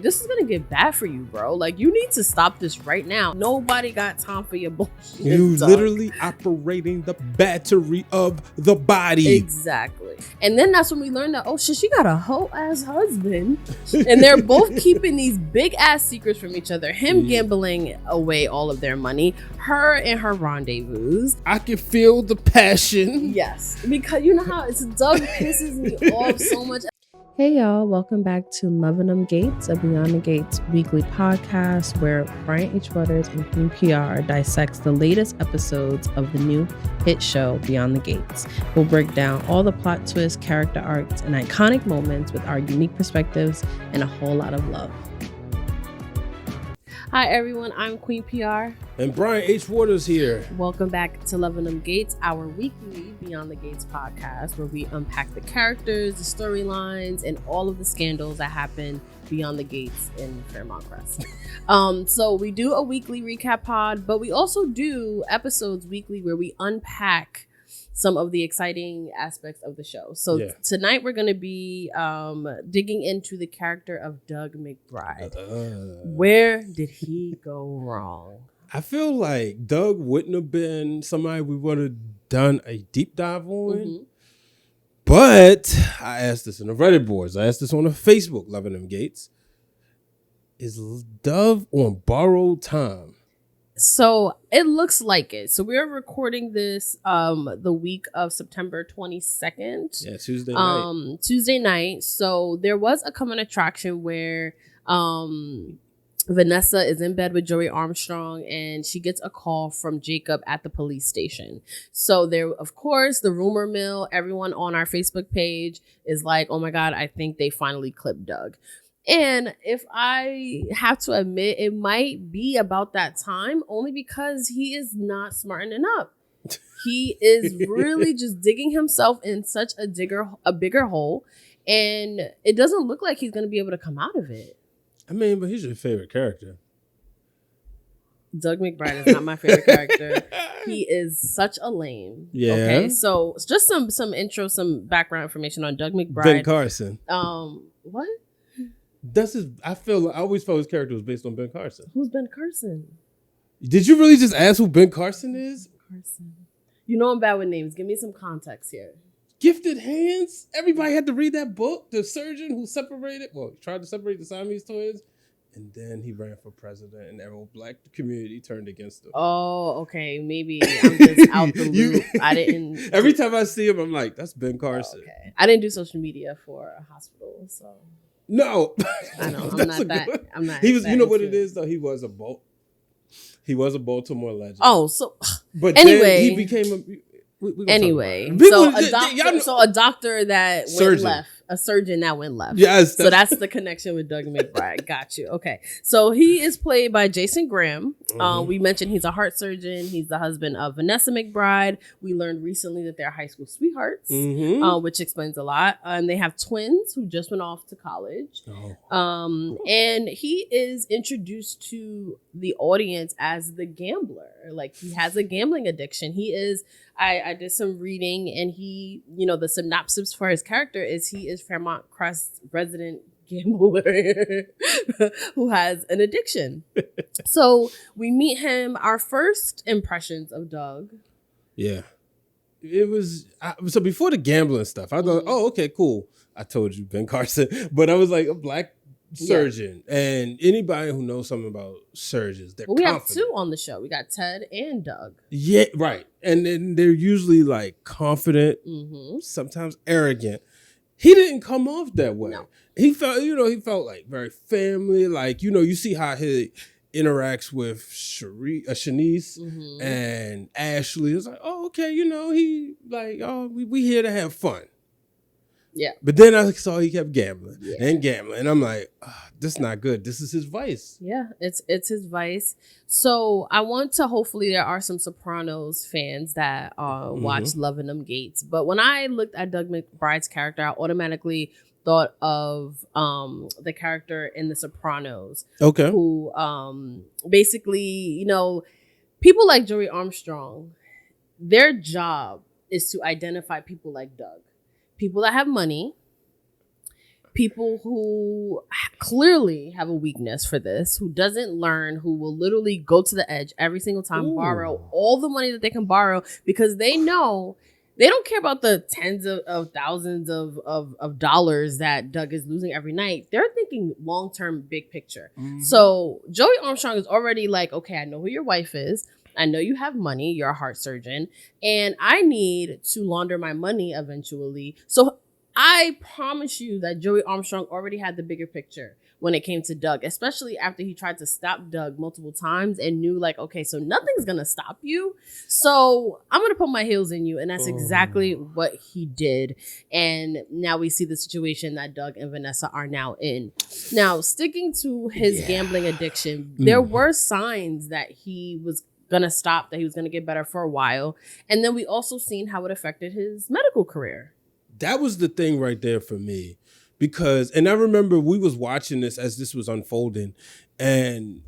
This is gonna get bad for you, bro. Like, you need to stop this right now. Nobody got time for your bullshit. You literally operating the battery of the body. Exactly. And then that's when we learned that, oh shit, she got a whole ass husband. And they're both keeping these big ass secrets from each other. Him gambling away all of their money. Her and her rendezvous. I can feel the passion. Yes. Because you know how Doug pisses me off so much. Hey y'all, welcome back to Dem Gates, a Beyond the Gates weekly podcast where Brian H. Waters and Queen PR dissects the latest episodes of the new hit show Beyond the Gates. We'll break down all the plot twists, character arcs, and iconic moments with our unique perspectives and a whole lot of love. Hi everyone, I'm Queen PR. And Brian H. Waters here. Welcome back to Dem Gates, our weekly Beyond the Gates podcast, where we unpack the characters, the storylines, and all of the scandals that happen beyond the gates in Fairmont Crest. So we do a weekly recap pod, but we also do episodes weekly where we unpack some of the exciting aspects of the show. So tonight we're going to be digging into the character of Doug McBride. Where did he go wrong? I feel like Doug wouldn't have been somebody we would have done a deep dive on. Mm-hmm. But I asked this in the Reddit boards. I asked this on the Facebook, Dem Gates. Is Doug on borrowed time? So it looks like it. So we're recording this the week of September 22nd. Yeah, Tuesday night. Tuesday night. So there was a coming attraction where Vanessa is in bed with Joey Armstrong and she gets a call from Jacob at the police station. So there, of course, the rumor mill, everyone on our Facebook page is like, oh my God, I think they finally clipped Doug. And if I have to admit, it might be about that time only because he is not smartening up. He is really just digging himself in such a bigger hole. And it doesn't look like he's going to be able to come out of it. I mean, but he's your favorite character. Doug McBride is not my favorite character. He is such a lame. Yeah. Okay, so just some intro, some background information on Doug McBride. Ben Carson. What? That's his. I always felt his character was based on Ben Carson. Who's Ben Carson? Did you really just ask who Ben Carson is? Carson. You know I'm bad with names. Give me some context here. Gifted Hands. Everybody had to read that book. The surgeon who tried to separate the Siamese twins, and then he ran for president, and every black community turned against him. Oh, okay. Maybe I'm just out the loop. I didn't. Every time I see him, I'm like, that's Ben Carson. Oh, okay. I didn't do social media for a hospital, so. No, I know. I'm not. He was. You know what it is though. He was a Baltimore legend. Oh, so. But anyway, then he became so a doctor that went left. A surgeon that went left. Yes. So that's the connection with Doug McBride. Got you. Okay. So he is played by Jason Graham. Mm-hmm. We mentioned he's a heart surgeon. He's the husband of Vanessa McBride. We learned recently that they're high school sweethearts, which explains a lot. And they have twins who just went off to college. Oh. And he is introduced to the audience as the gambler. Like, he has a gambling addiction. He is... I did some reading and he, the synopsis for his character is he is Fairmont Crest resident gambler who has an addiction. So we meet him. Our first impressions of Doug. Yeah. It was, so before the gambling stuff, I thought, oh, okay, cool. I told you, Ben Carson. But I was like, a black surgeon. Yeah. And anybody who knows something about surgeons, they're confident. We have two on the show. We got Ted and Doug. Yeah, right. And then they're usually like confident, sometimes arrogant. He didn't come off that way. No. He felt like very family. Like, you see how he interacts with Shanice and Ashley. It's like, oh, okay, he like, oh, we here to have fun. Yeah. But then I saw he kept gambling and gambling. And I'm like, this is not good. This is his vice. Yeah, it's his vice. So I want to, hopefully there are some Sopranos fans that watch Dem Gates. But when I looked at Doug McBride's character, I automatically thought of the character in The Sopranos. Okay. Who basically, people like Joey Armstrong, their job is to identify people like Doug. People that have money People who clearly have a weakness for this, who doesn't learn, who will literally go to the edge every single time, borrow all the money that they can borrow because they know they don't care about the tens of thousands of dollars that Doug is losing every night. They're thinking long-term, big picture. Mm-hmm. So Joey Armstrong is already like, okay, I know who your wife is. I know you have money. You're a heart surgeon. And I need to launder my money eventually. So I promise you that Joey Armstrong already had the bigger picture when it came to Doug, especially after he tried to stop Doug multiple times and knew like, okay, so nothing's going to stop you. So I'm going to put my heels in you. And that's exactly what he did. And now we see the situation that Doug and Vanessa are now in. Now, sticking to his gambling addiction, there were signs that he was going to stop, that he was going to get better for a while. And then we also seen how it affected his medical career. That was the thing right there for me. Because, and I remember we was watching this as this was unfolding, and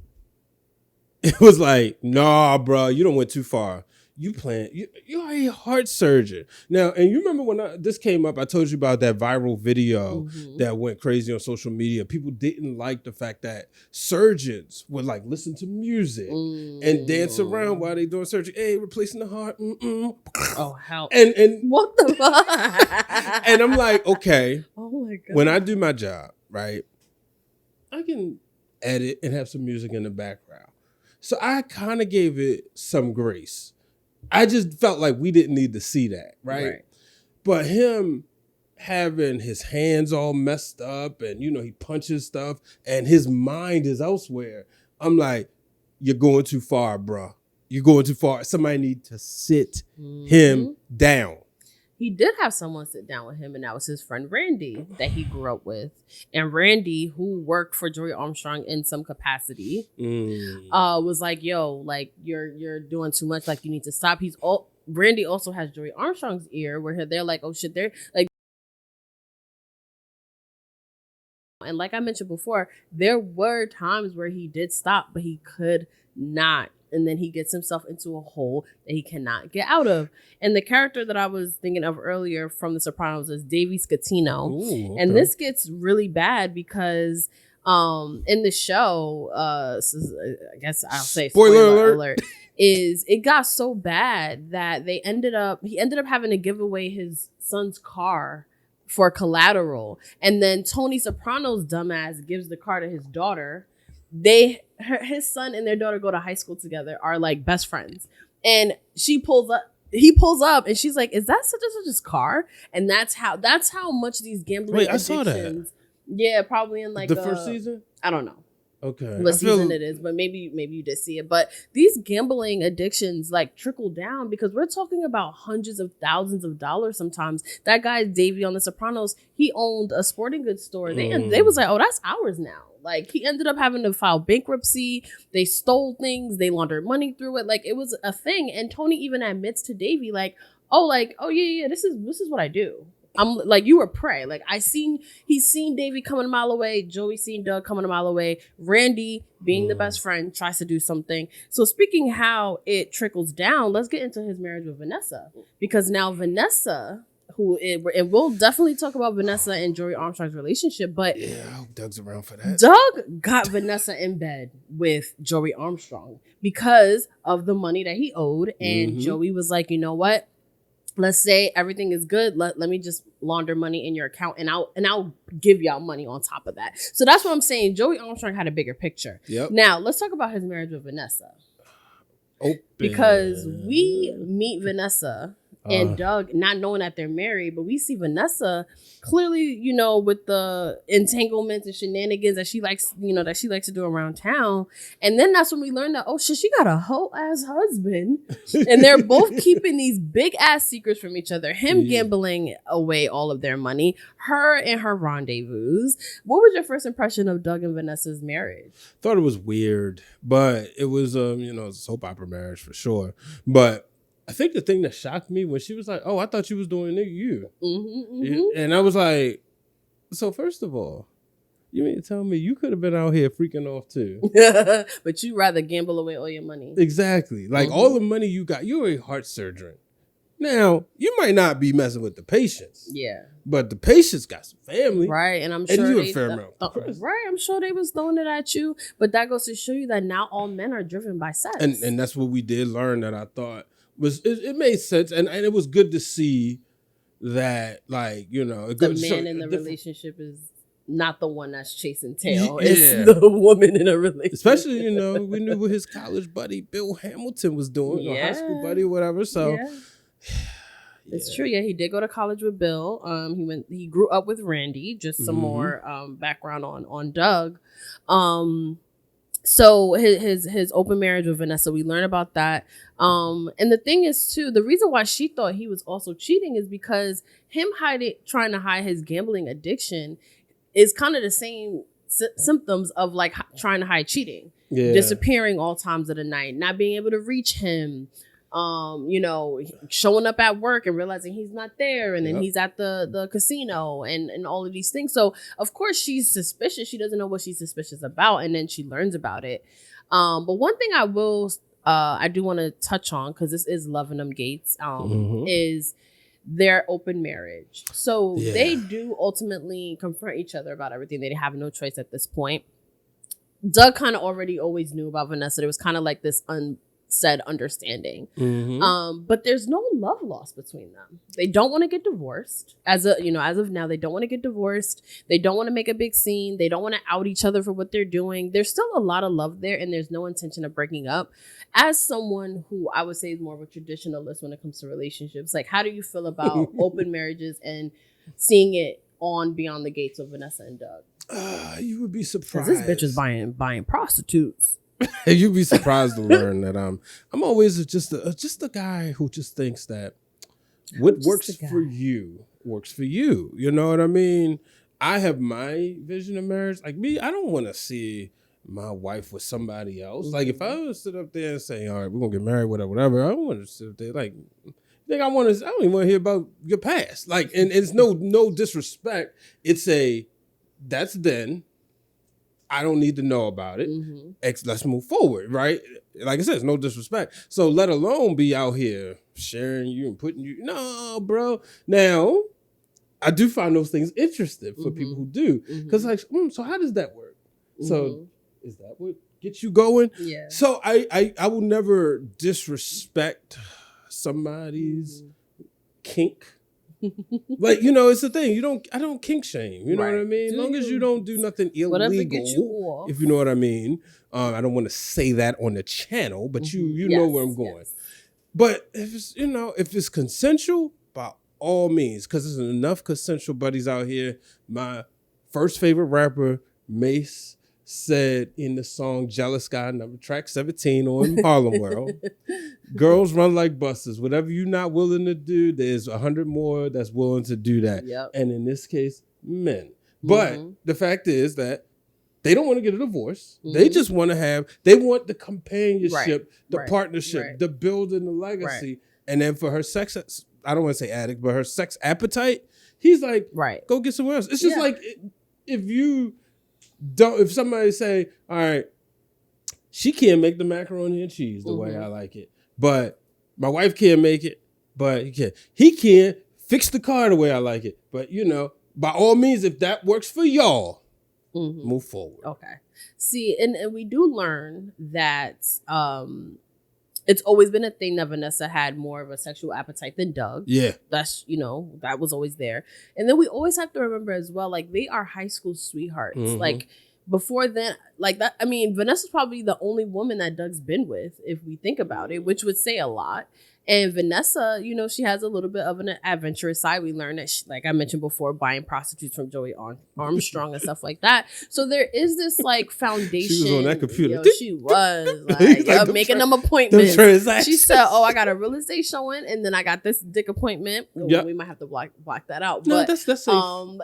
it was like, nah, bro, you don't went too far. You're a heart surgeon. Now, and you remember when this came up, I told you about that viral video that went crazy on social media. People didn't like the fact that surgeons would like listen to music and dance around while they doing surgery. Hey, replacing the heart. Oh, hell. And what the fuck? And I'm like, okay, oh my God. When I do my job, right, I can edit and have some music in the background. So I kind of gave it some grace. I just felt like we didn't need to see that, right? But him having his hands all messed up and, you know, he punches stuff and his mind is elsewhere. I'm like, you're going too far, bro. You're going too far. Somebody need to sit him down. He did have someone sit down with him, and that was his friend Randy that he grew up with. And Randy, who worked for Joey Armstrong in some capacity, was like, yo, like, you're doing too much. Like, you need to stop. Randy also has Joey Armstrong's ear where they're like, oh, shit, they're like. And like I mentioned before, there were times where he did stop, but he could not. And then he gets himself into a hole that he cannot get out of. And the character that I was thinking of earlier from The Sopranos is Davy Scatino. Ooh, okay. And this gets really bad because in the show, I guess I'll say spoiler alert, is it got so bad that he ended up having to give away his son's car for collateral. And then Tony Soprano's dumbass gives the car to his daughter. His son and their daughter go to high school together, are like best friends. And he pulls up and she's like, is that such and such's car? And that's how much these gambling addictions. I saw that. Yeah, probably in like the first season? I don't know. Okay. What season it is, but maybe you did see it. But these gambling addictions like trickle down because we're talking about hundreds of thousands of dollars sometimes. That guy, Davey on The Sopranos, he owned a sporting goods store. They was like, oh, that's ours now. Like, he ended up having to file bankruptcy. They stole things. They laundered money through it. Like, it was a thing. And Tony even admits to Davey, oh yeah, this is what I do. I'm like, you were prey. Like, he's seen Davey coming a mile away. Joey seen Doug coming a mile away. Randy, being the best friend, tries to do something. So speaking how it trickles down, let's get into his marriage with Vanessa. Because now Vanessa, and we'll definitely talk about Vanessa and Joey Armstrong's relationship, but yeah, I hope Doug's around for that. Doug got Vanessa in bed with Joey Armstrong because of the money that he owed. And Joey was like, you know what? Let's say everything is good. Let me just launder money in your account and I'll give y'all money on top of that. So that's what I'm saying. Joey Armstrong had a bigger picture. Yep. Now let's talk about his marriage with Vanessa. Because we meet Vanessa and Doug, not knowing that they're married, but we see Vanessa clearly, you know, with the entanglements and shenanigans that she likes, you know, that she likes to do around town. And then that's when we learn that, oh shit, she got a whole ass husband. And they're both keeping these big ass secrets from each other. Him gambling away all of their money, her and her rendezvous. What was your first impression of Doug and Vanessa's marriage? Thought it was weird, but it was, you know, a soap opera marriage for sure. But I think the thing that shocked me when she was like, oh, I thought you was doing you. And I was like, so first of all, you mean to tell me you could have been out here freaking off too? But you rather gamble away all your money. Exactly. Like all the money you got, you're a heart surgeon. Now, you might not be messing with the patients. Yeah. But the patients got some family. Right. And I'm sure you a Fairmont Crest. Right. I'm sure they was throwing it at you. But that goes to show you that not all men are driven by sex. And that's what we did learn that I thought was it made sense. And it was good to see that, like, you know, the man in the relationship is not the one that's chasing tail. It's the woman in a relationship. Especially, you know, we knew what his college buddy Bill Hamilton was doing, or high school buddy, or whatever. So it's true. Yeah, he did go to college with Bill. He grew up with Randy. Just some more background on Doug. So his open marriage with Vanessa, we learned about that. And the thing is too, the reason why she thought he was also cheating is because him trying to hide his gambling addiction is kind of the same symptoms of like trying to hide cheating. Disappearing all times of the night, not being able to reach him, you know, showing up at work and realizing he's not there, and then he's at the casino and all of these things. So of course she's suspicious. She doesn't know what she's suspicious about, and then she learns about it. But one thing I do want to touch on, because this is Love and Dem Gates, is their open marriage. So they do ultimately confront each other about everything. They have no choice at this point. Doug kind of already always knew about Vanessa. There was kind of like this unsaid understanding. But there's no love lost between them. They don't want to get divorced. As of now, they don't want to get divorced. They don't want to make a big scene. They don't want to out each other for what they're doing. There's still a lot of love there, and there's no intention of breaking up. As someone who I would say is more of a traditionalist when it comes to relationships, like, how do you feel about open marriages and seeing it on Beyond the Gates with Vanessa and Doug? You would be surprised. This bitch is buying prostitutes. You'd be surprised to learn that I'm always just a guy who just thinks that what works for you works for you. You know what I mean? I have my vision of marriage. Like me, I don't want to see my wife with somebody else. Like if I was to sit up there and say, all right, we're gonna get married, whatever, I don't want to sit up there like I don't even want to hear about your past. Like, and it's no disrespect. It's that's then. I don't need to know about it. Let's move forward, right? Like I said, it's no disrespect. So let alone be out here sharing you and putting you. No, bro. Now, I do find those things interesting for people who do. Because like, so how does that work? So is that what gets you going? Yeah. So I will never disrespect somebody's kink. Like, you know, it's the thing. I don't kink shame. You know what I mean? As long as you don't do nothing illegal, if you know what I mean. I don't want to say that on the channel, but you know where I'm going. But if it's consensual, by all means, because there's enough consensual buddies out here. My first favorite rapper, Mace, said in the song Jealous Guy, track 17 on Harlem World, girls run like buses. Whatever you're not willing to do, there's 100 more that's willing to do that. And in this case, men. But the fact is that they don't want to get a divorce. They just want to they want the companionship, the partnership, the building, the legacy. And then for her sex, I don't want to say addict, but her sex appetite, he's like, go get somewhere else. It's just like if somebody say, all right, she can't make the macaroni and cheese the way I like it, but my wife can't make it, but he can't fix the car the way I like it, but by all means, if that works for y'all, move forward. Okay. See, and we do learn that it's always been a thing that Vanessa had more of a sexual appetite than Doug. Yeah. That's, that was always there. And then we always have to remember as well, like, they are high school sweethearts. Like, before then, like that, I mean, Vanessa's probably the only woman that Doug's been with, if we think about it, which would say a lot. And Vanessa, she has a little bit of an adventurous side. We learned that, like I mentioned before, buying prostitutes from Joey Armstrong and stuff like that. So there is this like foundation. She was on that computer. She was like making them appointments. She said, "Oh, I got a real estate showing, and then I got this dick appointment." Yep. We might have to block that out. No, but that's safe.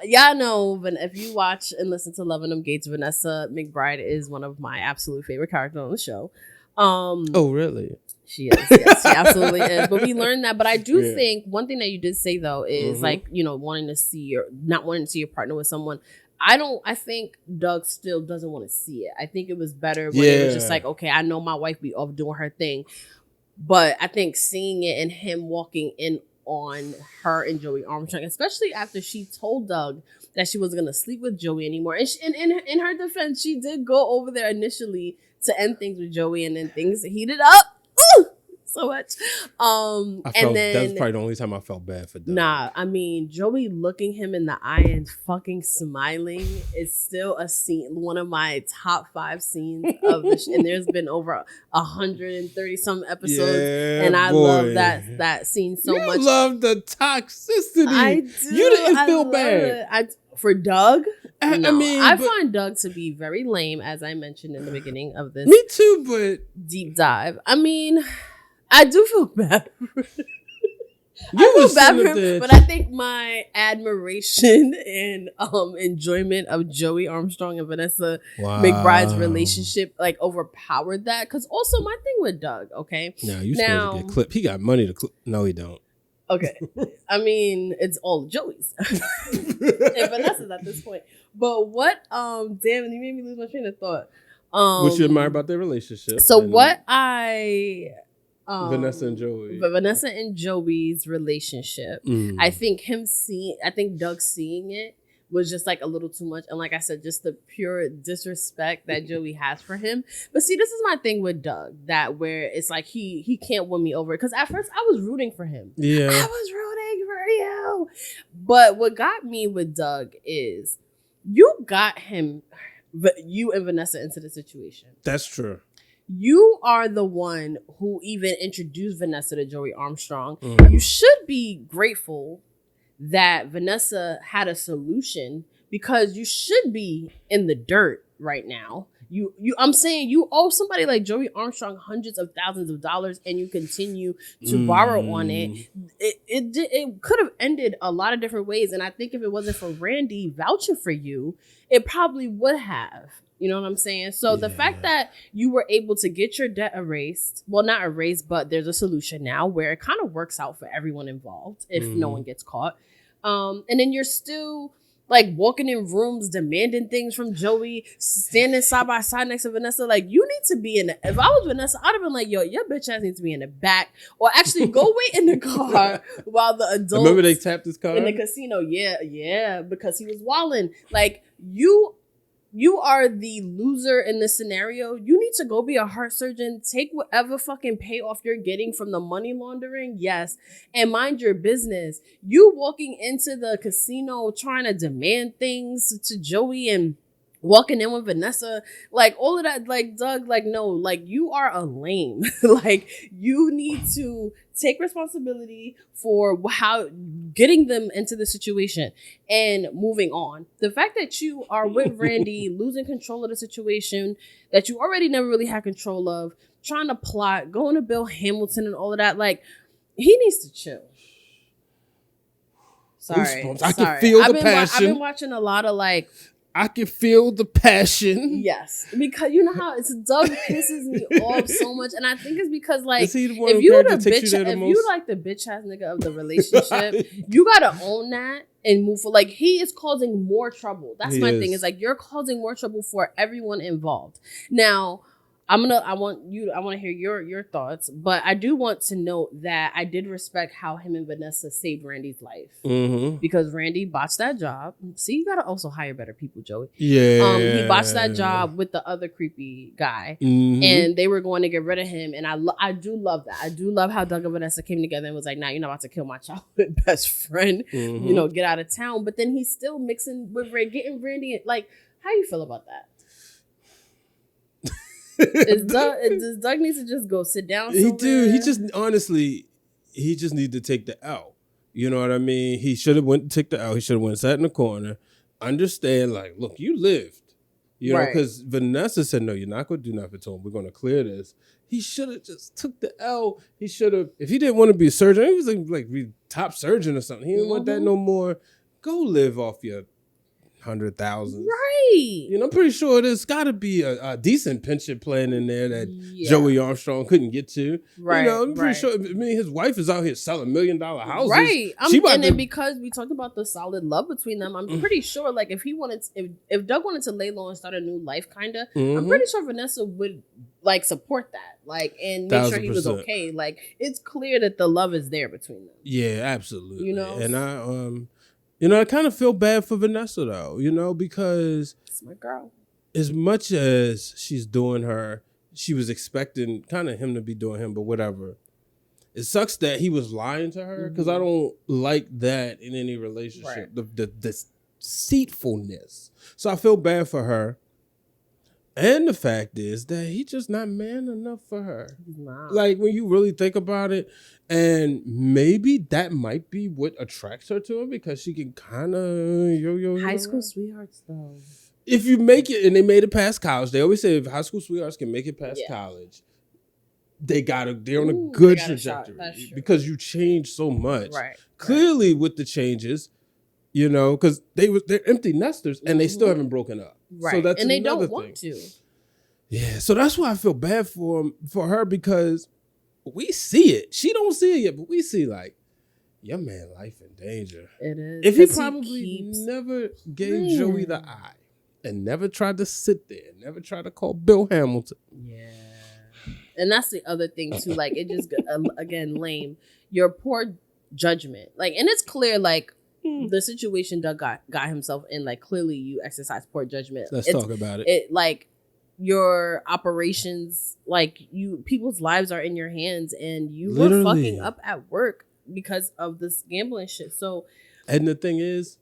Yeah, I know. But if you watch and listen to Love and Dem Gates, Vanessa McBride is one of my absolute favorite characters on the show. Oh, really? She is. Yes, she absolutely is. But we learned that. But I do think one thing that you did say though is like, not wanting to see your partner with someone. I think Doug still doesn't want to see it. I think it was better when it was just like, okay, I know my wife be off doing her thing. But I think seeing it and him walking in on her and Joey Armstrong, especially after she told Doug that she wasn't going to sleep with Joey anymore. And in her defense, she did go over there initially to end things with Joey, and then things heated up. Ooh, so much. That's probably the only time I felt bad for Doug. Nah, I mean, Joey looking him in the eye and fucking smiling is still a scene, one of my top 5 scenes of the and there's been over 130 some episodes, and I love that scene so much. You love the toxicity. I do. You didn't feel bad. For Doug? No. I find Doug to be very lame, as I mentioned in the beginning of this. Me too, but deep dive. I mean, I do feel bad. I feel bad for him, but I think my admiration and enjoyment of Joey Armstrong and Vanessa McBride's relationship like overpowered that. Because also my thing with Doug, okay? No, you supposed to get clipped. He got money to clip. No, he don't. Okay. I mean, it's all Joey's. And Vanessa's at this point. But what, damn, you made me lose my train of thought. What you admire about their relationship. So what I... Vanessa and Joey. But Vanessa and Joey's relationship, I think Doug seeing it was just like a little too much. And like I said, just the pure disrespect that Joey has for him. But see, this is my thing with Doug, that where it's like he can't win me over. Because at first I was rooting for him. Yeah. I was rooting for you. But what got me with Doug is you got him, you and Vanessa into the situation. That's true. You are the one who even introduced Vanessa to Joey Armstrong. You should be grateful that Vanessa had a solution, because you should be in the dirt right now. I'm saying you owe somebody like Joey Armstrong hundreds of thousands of dollars, and you continue to borrow on it. It could have ended a lot of different ways, and I think if it wasn't for Randy vouching for you, it probably would have. You know what I'm saying? So the fact that you were able to get your debt erased, well, not erased, but there's a solution now where it kind of works out for everyone involved if no one gets caught. And then you're still like walking in rooms, demanding things from Joey, standing side by side next to Vanessa. Like, you need to be if I was Vanessa, I'd have been like, yo, your bitch ass needs to be in the back, or actually go wait in the car while the adults. Remember they tapped his car in the casino? Yeah, because he was wilding. Like, you are the loser in this scenario. You need to go be a heart surgeon. Take whatever fucking payoff you're getting from the money laundering. Yes. And mind your business. You walking into the casino trying to demand things to Joey and walking in with Vanessa, like all of that, like Doug, like no, like you are a lame. Like you need to take responsibility for how getting them into the situation and moving on. The fact that you are with Randy, losing control of the situation that you already never really had control of, trying to plot, going to Bill Hamilton and all of that, like he needs to chill. Sorry. I can feel the passion. I've been watching a lot of like, I can feel the passion. Yes, because you know how Doug pisses me off so much, and I think it's because like if you like the bitch ass nigga of the relationship, you gotta own that and move for. Like he is causing more trouble. That's my thing. Is like you're causing more trouble for everyone involved. Now, I want to hear your thoughts, but I do want to note that I did respect how him and Vanessa saved Randy's life because Randy botched that job. See, you gotta also hire better people, Joey. Yeah, he botched that job with the other creepy guy, and they were going to get rid of him. And I do love that. I do love how Doug and Vanessa came together and was like, "Nah, you're not about to kill my childhood best friend. You know, get out of town." But then he's still mixing with getting Randy. Like, how you feel about that? Does Doug need to just go sit down somewhere? He just honestly, he just need to take the L. You know what I mean? He should have went and took the L. He should have went and sat in the corner. Understand, like, look, you lived. You know, because Vanessa said, no, you're not going to do nothing to him. We're going to clear this. He should have just took the L. He should have, if he didn't want to be a surgeon, he was like top surgeon or something. He didn't want that no more. Go live off your 100,000. Right. You know, I'm pretty sure there's got to be a decent pension plan in there that Joey Armstrong couldn't get to. Right. You know, I'm pretty sure. I mean, his wife is out here selling $1 million houses. Right. And because we talked about the solid love between them, I'm pretty sure, like, if Doug wanted to lay low and start a new life, kind of, I'm pretty sure Vanessa would like support that, like, and make sure he was okay. Like, it's clear that the love is there between them. Yeah, absolutely. You know, and I kind of feel bad for Vanessa though, you know, because it's my girl. As much as she was expecting kind of him to be doing him, but whatever. It sucks that he was lying to her because I don't like that in any relationship. Right. The deceitfulness. So I feel bad for her. And the fact is that he's just not man enough for her. Wow. Like, when you really think about it, and maybe that might be what attracts her to him, because she can kind of yo. High school sweethearts, though. If you make it, and they made it past college, they always say if high school sweethearts can make it past college, they're on a good trajectory because you change so much. Right. Clearly, with the changes, you know, because they're empty nesters and they still haven't broken up. Right. So that's and they don't thing. Want to. Yeah. So that's why I feel bad for her, because we see it. She don't see it yet, but we see, like, your man life in danger. It is. If he probably never gave Joey the eye and never tried to sit there, never tried to call Bill Hamilton. Yeah. And that's the other thing too. Like, it just again lame. Your poor judgment. Like, and it's clear, like, the situation Doug got himself in, like, clearly you exercise poor judgment. Let's talk about it. It, like, your operations, like, people's lives are in your hands, and you were fucking up at work because of this gambling shit. So, and the thing is,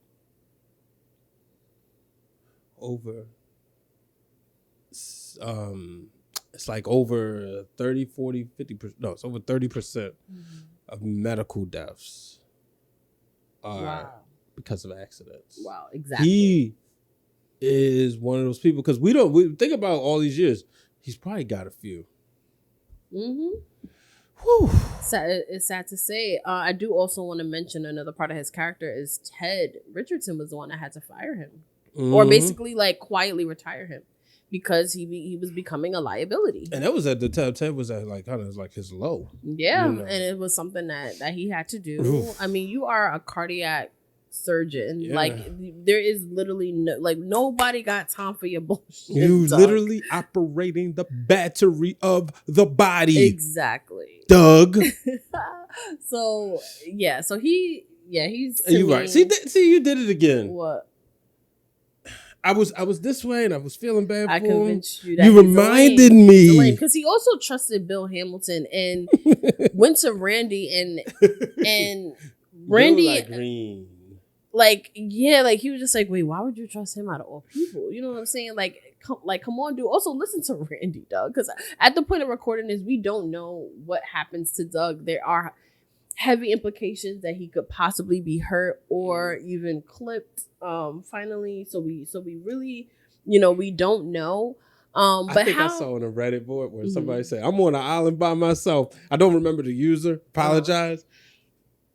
it's like over 30, 40, 50%. No, it's over 30% of medical deaths are because of accidents. Wow, exactly. He is one of those people, because we think about all these years. He's probably got a few. Whew. It's sad to say. I do also want to mention another part of his character is Ted Richardson was the one that had to fire him, or basically, like, quietly retire him, because he was becoming a liability. And that was at the time. Ted was at, like, kind of like his low. Yeah, you know? And it was something that he had to do. Oof. I mean, you are a cardiac surgeon. Yeah. Like, there is literally nobody got time for your bullshit. You literally operating the battery of the body. Exactly. Doug. So he's. You're right. See, you did it again. What? I was this way and I was feeling bad for him. I convinced you that you reminded me. Because he also trusted Bill Hamilton and went to Randy and Randy, like, he was just like, wait, why would you trust him out of all people? You know what I'm saying? Like, come on, dude. Also, listen to Randy, Doug, because at the point of recording this, we don't know what happens to Doug. There are heavy implications that he could possibly be hurt or even clipped. Finally, so we really, we don't know. But I saw on a Reddit board where somebody said, "I'm on an island by myself." I don't remember the user. Apologize.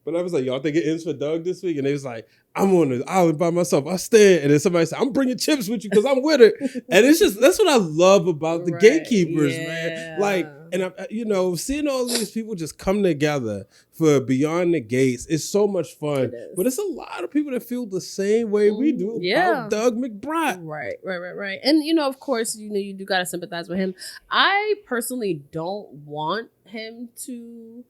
But I was like, y'all think it ends for Doug this week? And they was like, I'm on the island by myself. I stand. And then somebody said, I'm bringing chips with you because I'm with it. And it's just, that's what I love about the gatekeepers, man. Like, and seeing all these people just come together for Beyond the Gates is so much fun. But it's a lot of people that feel the same way we do about Doug McBride. Right. And, of course, you do got to sympathize with him. I personally don't want him to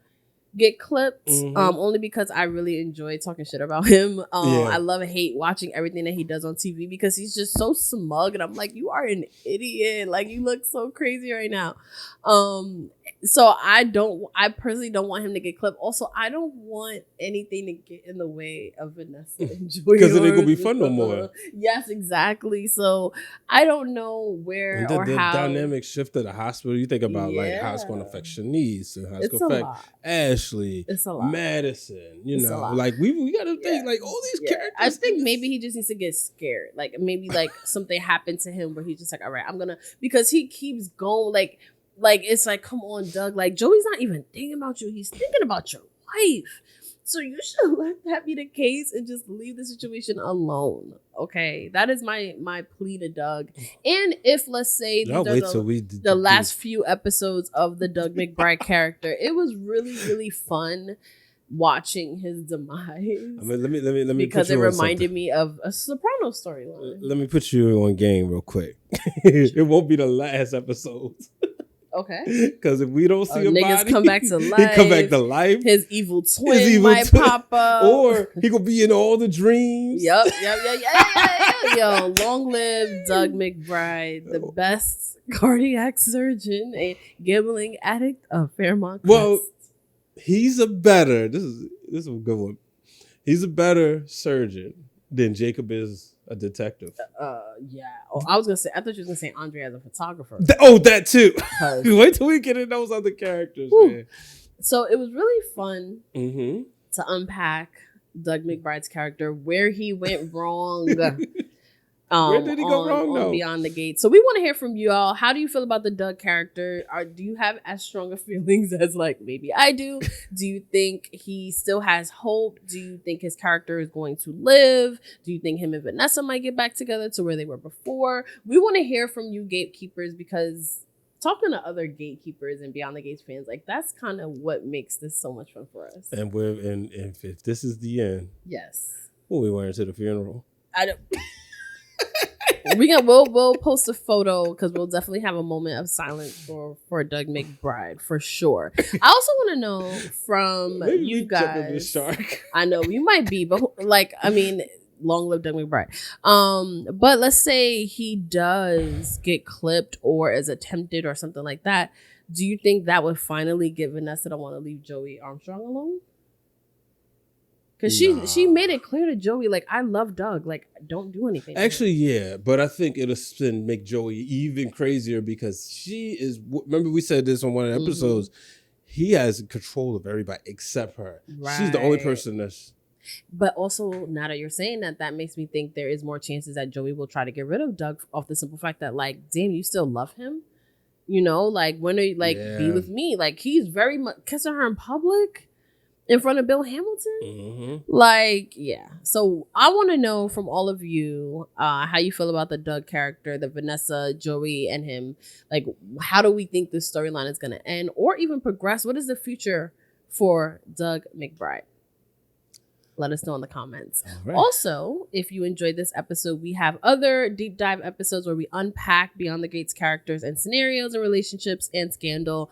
get clipped, only because I really enjoy talking shit about him. I love and hate watching everything that he does on TV because he's just so smug, and I'm like, you are an idiot. Like, you look so crazy right now. So I personally don't want him to get clipped. Also, I don't want anything to get in the way of Vanessa and Joey. Because it ain't gonna be fun no more. Yes, exactly. So I don't know where or how. The dynamic shift of the hospital. You think about like how it's going to affect Shanice and how it's going to affect Ashley, Madison. Like we got to think like all these characters. I think maybe he just needs to get scared. Like maybe like something happened to him where he's just like, all right, I'm gonna, because he keeps going like it's like, come on, Doug. Like, Joey's not even thinking about you. He's thinking about your wife. So you should let that be the case and just leave the situation alone. Okay, that is my plea to Doug. And if, let's say, I'll wait till the last few episodes of the Doug McBride character, it was really, really fun watching his demise. I mean, let me because it reminded me of a Soprano storyline. Let me put you on game real quick. It won't be the last episode. Okay. Because if we don't see a niggas body, come back to life. He come back to life. His evil twin might pop up. Or he gonna be in all the dreams. Yep. Yo, long live Doug McBride, the best cardiac surgeon and gambling addict of Fairmont Crest. Well, he's a better, this is a good one. He's a better surgeon than Jacob is a detective. Yeah. Oh, I thought you was gonna say Andre as a photographer. That too. Wait till we get in those other characters, man. So it was really fun to unpack Doug McBride's character, where he went wrong. Where did he go wrong though? Beyond the Gates. So we want to hear from you all. How do you feel about the Doug character? Do you have as strong of feelings as like maybe I do? Do you think he still has hope? Do you think his character is going to live? Do you think him and Vanessa might get back together to where they were before? We want to hear from you gatekeepers, because talking to other gatekeepers and Beyond the Gates fans, like that's kind of what makes this so much fun for us. And if this is the end, yes, what we wearing to the funeral? I don't. We'll post a photo, because we'll definitely have a moment of silence for Doug McBride for sure. I also want to know from Maybe you guys. The shark. I know we might be, but long live Doug McBride. But let's say he does get clipped or is attempted or something like that. Do you think that would finally get Vanessa to want to leave Joey Armstrong alone? Because she made it clear to Joey, like, I love Doug. Like, don't do anything. Actually, yeah. But I think it'll make Joey even crazier, because she is... Remember we said this on one of the episodes. He has control of everybody except her. Right. She's the only person that's... But also, now that you're saying that makes me think there is more chances that Joey will try to get rid of Doug off the simple fact that, like, damn, you still love him? You know, like, when are you, like, be with me? Like, he's very much kissing her in public. In front of Bill Hamilton? Like, yeah. So I want to know from all of you how you feel about the Doug character, the Vanessa, Joey, and him. Like, how do we think this storyline is going to end or even progress? What is the future for Doug McBride? Let us know in the comments. Right. Also, if you enjoyed this episode, we have other deep dive episodes where we unpack Beyond the Gates characters and scenarios and relationships and scandal.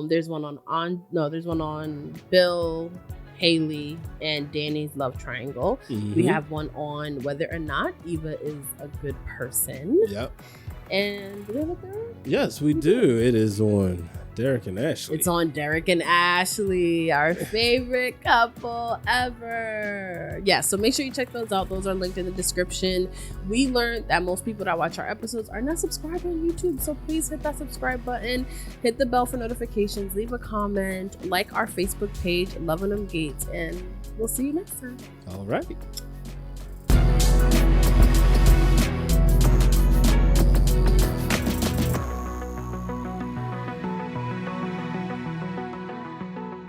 There's one on Bill, Haley, and Danny's love triangle. We have one on whether or not Eva is a good person. Yep. And do we have a third? Yes, we do. It is on Derek and Ashley. It's on Derek and Ashley, our favorite couple ever. Yeah, so make sure you check those out. Those are linked in the description. We learned that most people that watch our episodes are not subscribed on YouTube, so please hit that subscribe button, hit the bell for notifications, leave a comment, like our Facebook page, Loving Them Gates, and we'll see you next time. All right.